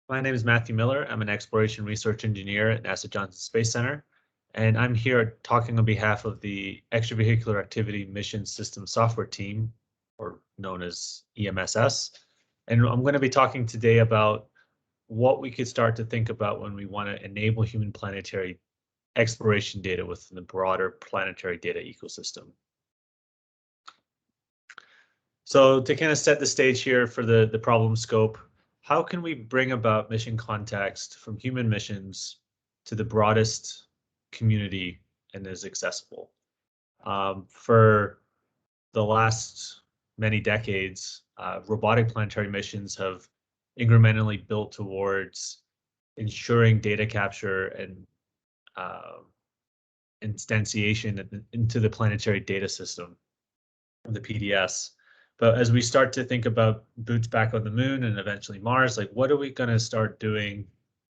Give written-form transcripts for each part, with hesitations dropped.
My name is Matthew Miller. I'm an exploration research engineer at NASA Johnson Space Center, and I'm here talking on behalf of the Extravehicular Activity Mission System Software team, or known as EMSS. And I'm going to be talking today about what we could start to think about when we want to enable human planetary exploration data within the broader planetary data ecosystem. So to kind of set the stage here for the problem scope, how can we bring about mission context from human missions to the broadest community and is accessible? For the last many decades, robotic planetary missions have incrementally built towards ensuring data capture and instantiation into the planetary data system, the PDS. But as we start to think about boots back on the moon and eventually Mars, like what are we going to start doing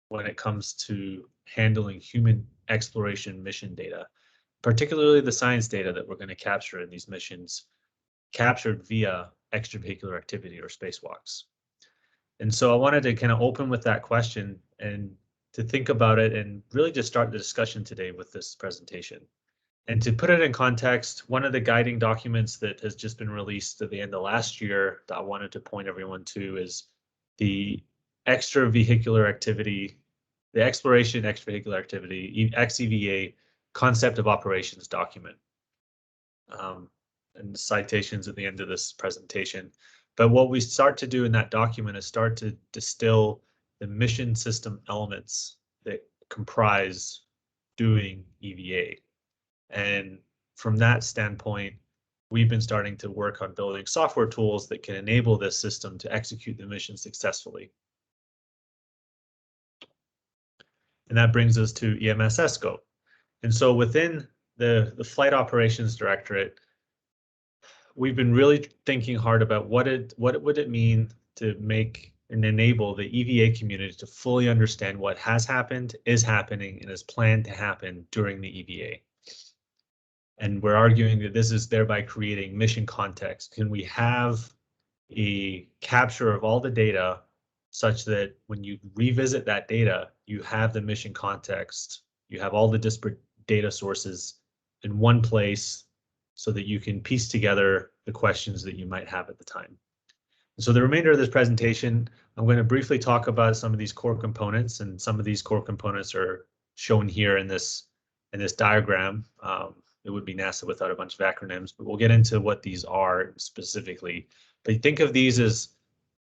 when it comes to handling human exploration mission data, particularly the science data that we're going to capture in these missions, captured via extravehicular activity or spacewalks? And so I wanted to kind of open with that question and to think about it and really just start the discussion today with this presentation. And to put it in context, one of the guiding documents that has just been released at the end of last year that I wanted to point everyone to is the extravehicular activity, the exploration extravehicular activity, XEVA concept of operations document. And the citations at the end of this presentation. But what we start to do in that document is start to distill the mission system elements that comprise doing EVA. And from that standpoint, we've been starting to work on building software tools that can enable this system to execute the mission successfully. And that brings us to EMSS scope. And so within the Flight Operations Directorate, we've been really thinking hard about what would it mean to make and enable the EVA community to fully understand what has happened, is happening, and is planned to happen during the EVA. And we're arguing that this is thereby creating mission context. Can we have a capture of all the data such that when you revisit that data, you have the mission context, you have all the disparate data sources in one place so that you can piece together the questions that you might have at the time. So the remainder of this presentation, I'm going to briefly talk about some of these core components, and some of these core components are shown here in this diagram. It would be NASA without a bunch of acronyms, but we'll get into what these are specifically. But think of these as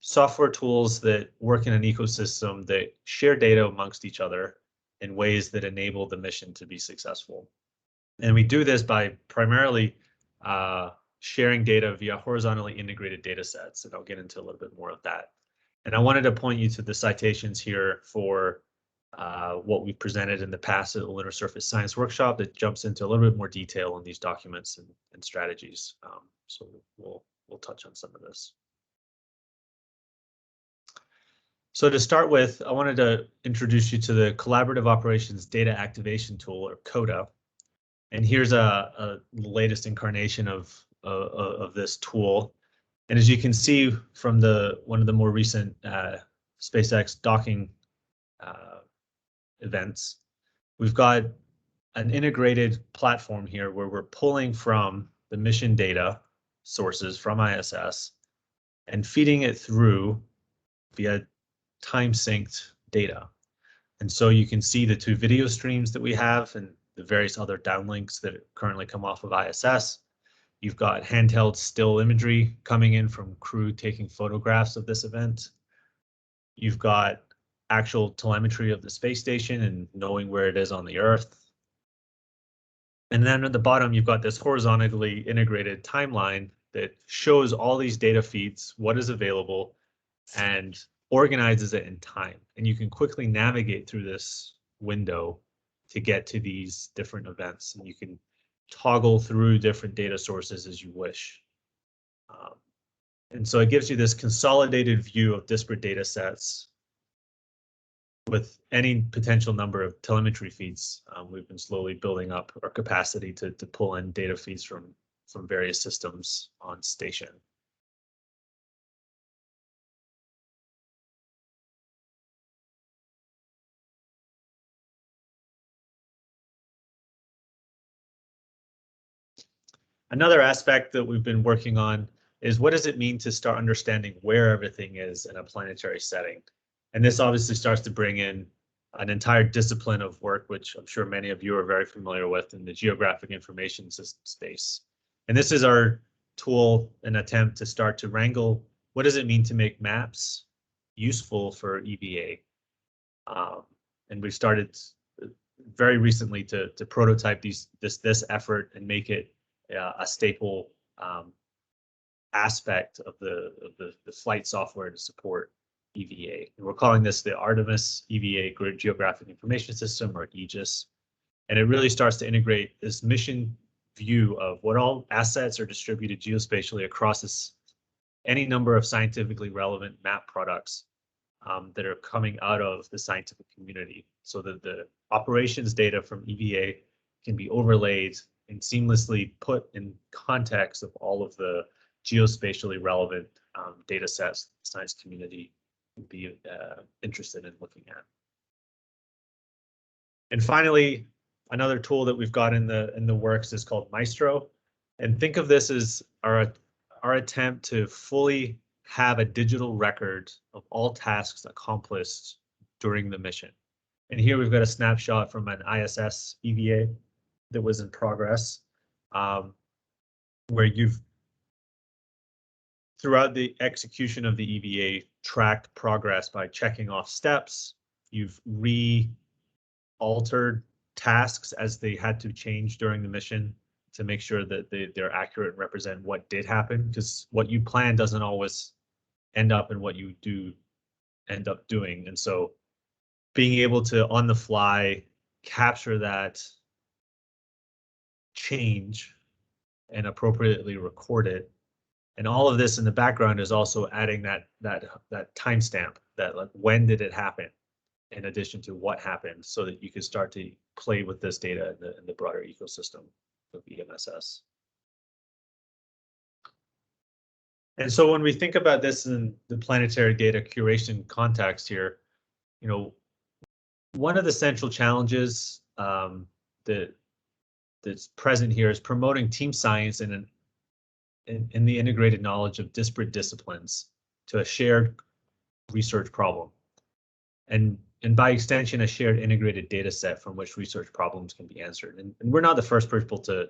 software tools that work in an ecosystem that share data amongst each other in ways that enable the mission to be successful. And we do this by primarily sharing data via horizontally integrated data sets, and I'll get into a little bit more of that. And I wanted to point you to the citations here for what we presented in the past at the Lunar Surface Science Workshop that jumps into a little bit more detail on these documents and strategies. So we'll touch on some of this. So to start with, I wanted to introduce you to the Collaborative Operations Data Activation Tool, or CODA. And here's a latest incarnation of this tool. And as you can see from one of the more recent SpaceX docking events, we've got an integrated platform here where we're pulling from the mission data sources from ISS and feeding it through via time-synced data. And so you can see the two video streams that we have and the various other downlinks that currently come off of ISS. You've got handheld still imagery coming in from crew taking photographs of this event. You've got actual telemetry of the space station and knowing where it is on the Earth. And then at the bottom, you've got this horizontally integrated timeline that shows all these data feeds, what is available, and organizes it in time. And you can quickly navigate through this window to get to these different events, and you can toggle through different data sources as you wish. And so it gives you this consolidated view of disparate data sets with any potential number of telemetry feeds. We've been slowly building up our capacity to pull in data feeds from various systems on station. Another aspect that we've been working on is what does it mean to start understanding where everything is in a planetary setting? And this obviously starts to bring in an entire discipline of work, which I'm sure many of you are very familiar with in the geographic information system space. And this is our tool, an attempt to start to wrangle what does it mean to make maps useful for EVA. And we started very recently to prototype this effort and make it a staple aspect of the flight software to support EVA. And we're calling this the Artemis EVA Grid Geographic Information System, or EGIS. And it really starts to integrate this mission view of what all assets are distributed geospatially across any number of scientifically relevant map products that are coming out of the scientific community, so that the operations data from EVA can be overlaid and seamlessly put in context of all of the geospatially relevant data sets the science community would be interested in looking at. And finally, another tool that we've got in the works is called Maestro. And think of this as our attempt to fully have a digital record of all tasks accomplished during the mission. And here we've got a snapshot from an ISS EVA that was in progress, where you've, throughout the execution of the EVA, tracked progress by checking off steps. You've re-altered tasks as they had to change during the mission to make sure that they're accurate and represent what did happen, because what you plan doesn't always end up in what you do end up doing. And so being able to, on the fly, capture that change and appropriately record it. And all of this in the background is also adding that timestamp, that like when did it happen, in addition to what happened, so that you can start to play with this data in the broader ecosystem of EMSS. And so when we think about this in the planetary data curation context here, you know, one of the central challenges that's present here is promoting team science in the integrated knowledge of disparate disciplines to a shared research problem, and by extension, a shared integrated data set from which research problems can be answered. And we're not the first people to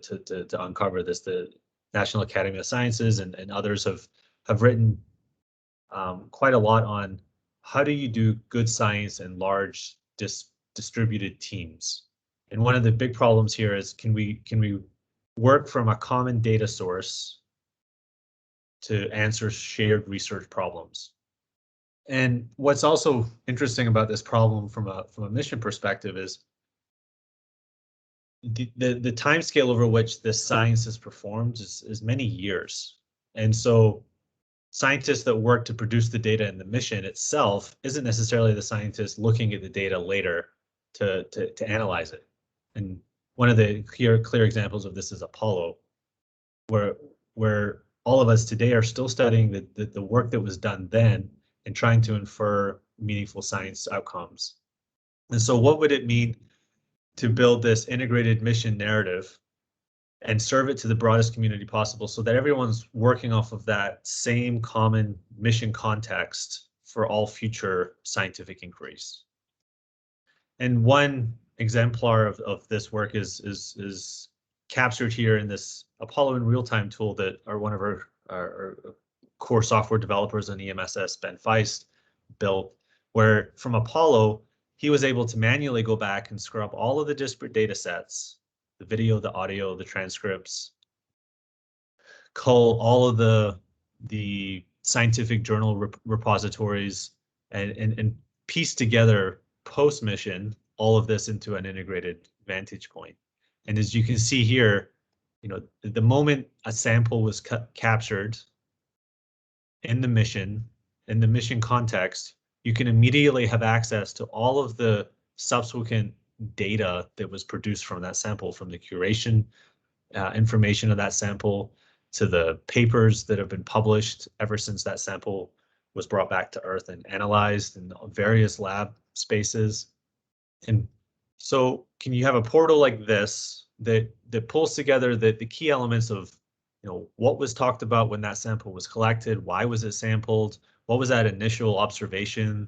uncover this. The National Academy of Sciences and others have written quite a lot on how do you do good science in large distributed teams. And one of the big problems here is can we work from a common data source to answer shared research problems. And what's also interesting about this problem from a mission perspective is the time scale over which this science is performed is many years. And so scientists that work to produce the data in the mission itself isn't necessarily the scientists looking at the data later to analyze it. And one of the clear examples of this is Apollo, where all of us today are still studying the work that was done then and trying to infer meaningful science outcomes. And so what would it mean to build this integrated mission narrative and serve it to the broadest community possible so that everyone's working off of that same common mission context for all future scientific inquiries? And one exemplar of this work is captured here in this Apollo in real-time tool that one of our core software developers on EMSS, Ben Feist, built, where from Apollo, he was able to manually go back and scrub all of the disparate data sets, the video, the audio, the transcripts, cull all of the scientific journal repositories, and piece together post-mission all of this into an integrated vantage point. And as you can see here, you know, the moment a sample was captured in the mission context, you can immediately have access to all of the subsequent data that was produced from that sample, from the curation information of that sample to the papers that have been published ever since that sample was brought back to Earth and analyzed in various lab spaces. And so can you have a portal like this that pulls together the key elements of what was talked about when that sample was collected? Why was it sampled? What was that initial observation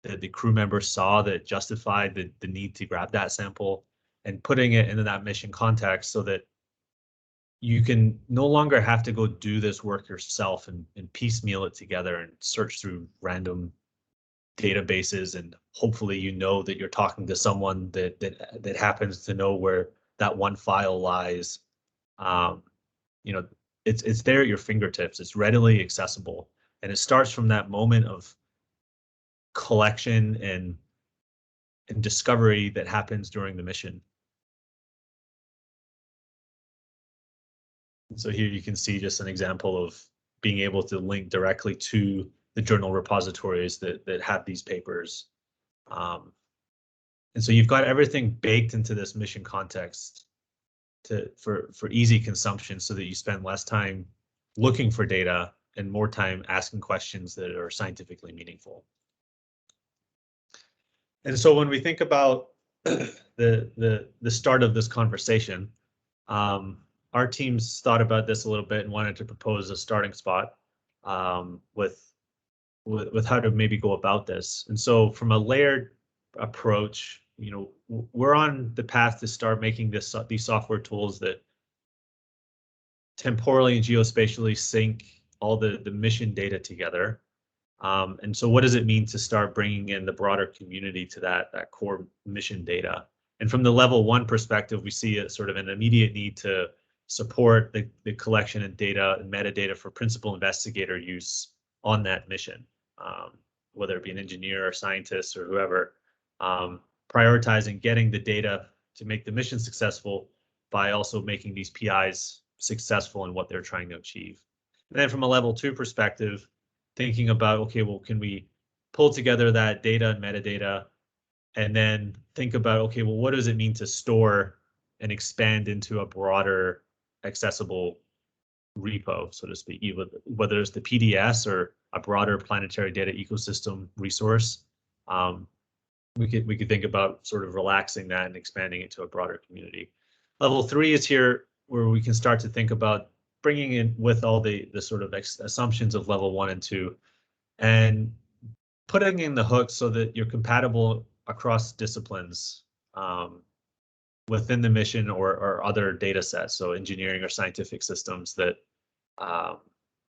that the crew members saw that justified the need to grab that sample, and putting it into that mission context so that you can no longer have to go do this work yourself and piecemeal it together and search through random databases, and hopefully that you're talking to someone that happens to know where that one file lies. It's there at your fingertips. It's readily accessible, and it starts from that moment of collection and discovery that happens during the mission. And so here you can see just an example of being able to link directly to the journal repositories that have these papers. And so you've got everything baked into this mission context for easy consumption, so that you spend less time looking for data and more time asking questions that are scientifically meaningful. And so when we think about the start of this conversation, our teams thought about this a little bit and wanted to propose a starting spot with how to maybe go about this. And so from a layered approach, we're on the path to start making these software tools that temporally and geospatially sync all the mission data together. And so what does it mean to start bringing in the broader community to that core mission data? And from the level 1 perspective, we see a sort of an immediate need to support the collection of data and metadata for principal investigator use on that mission, whether it be an engineer or scientist or whoever, prioritizing getting the data to make the mission successful by also making these PIs successful in what they're trying to achieve. And then from a level 2 perspective, thinking about, okay, well, can we pull together that data and metadata, and then think about, okay, well, what does it mean to store and expand into a broader accessible repo, so to speak, whether it's the PDS or a broader planetary data ecosystem resource. We could think about sort of relaxing that and expanding it to a broader community. Level 3 is here, where we can start to think about bringing in with all the sort of assumptions of level 1 and 2, and putting in the hook so that you're compatible across disciplines within the mission or other data sets, so engineering or scientific systems that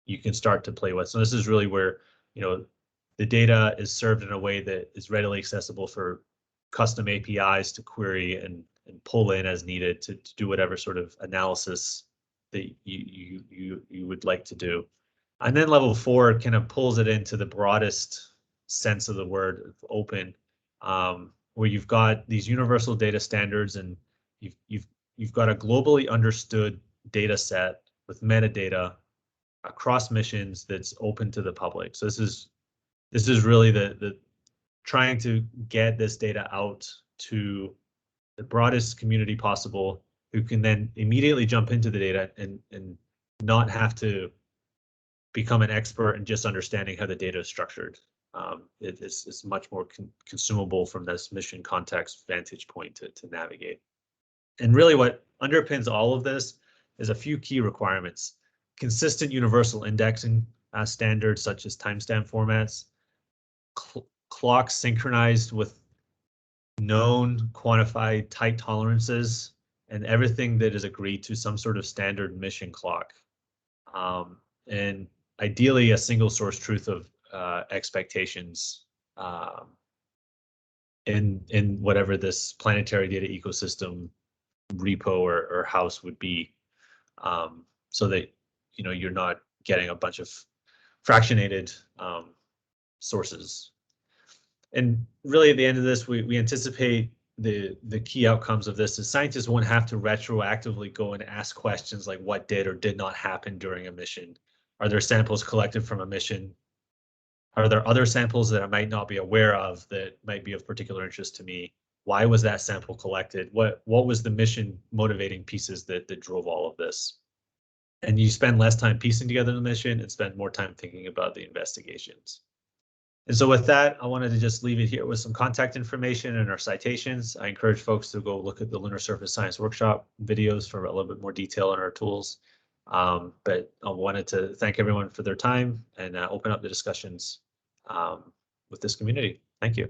you can start to play with. So this is really where the data is served in a way that is readily accessible for custom APIs to query and pull in as needed to do whatever sort of analysis that you would like to do. And then level 4 kind of pulls it into the broadest sense of the word, open, where you've got these universal data standards, and you've got a globally understood data set with metadata across missions that's open to the public. So this is really the trying to get this data out to the broadest community possible, who can then immediately jump into the data and not have to become an expert in just understanding how the data is structured. It's much more consumable from this mission context vantage point to navigate. And really what underpins all of this is a few key requirements: consistent universal indexing standards such as timestamp formats, clocks synchronized with known quantified tight tolerances, and everything that is agreed to some sort of standard mission clock. And ideally a single source truth of expectations in whatever this planetary data ecosystem repo or house would be, so that you're not getting a bunch of fractionated sources. And really at the end of this, we anticipate the key outcomes of this is scientists won't have to retroactively go and ask questions like what did or did not happen during a mission. Are there samples collected from a mission? Are there other samples that I might not be aware of that might be of particular interest to me? Why was that sample collected? What was the mission motivating pieces that drove all of this? And you spend less time piecing together the mission and spend more time thinking about the investigations. And so with that, I wanted to just leave it here with some contact information and our citations. I encourage folks to go look at the Lunar Surface Science Workshop videos for a little bit more detail on our tools. But I wanted to thank everyone for their time and open up the discussions with this community. Thank you.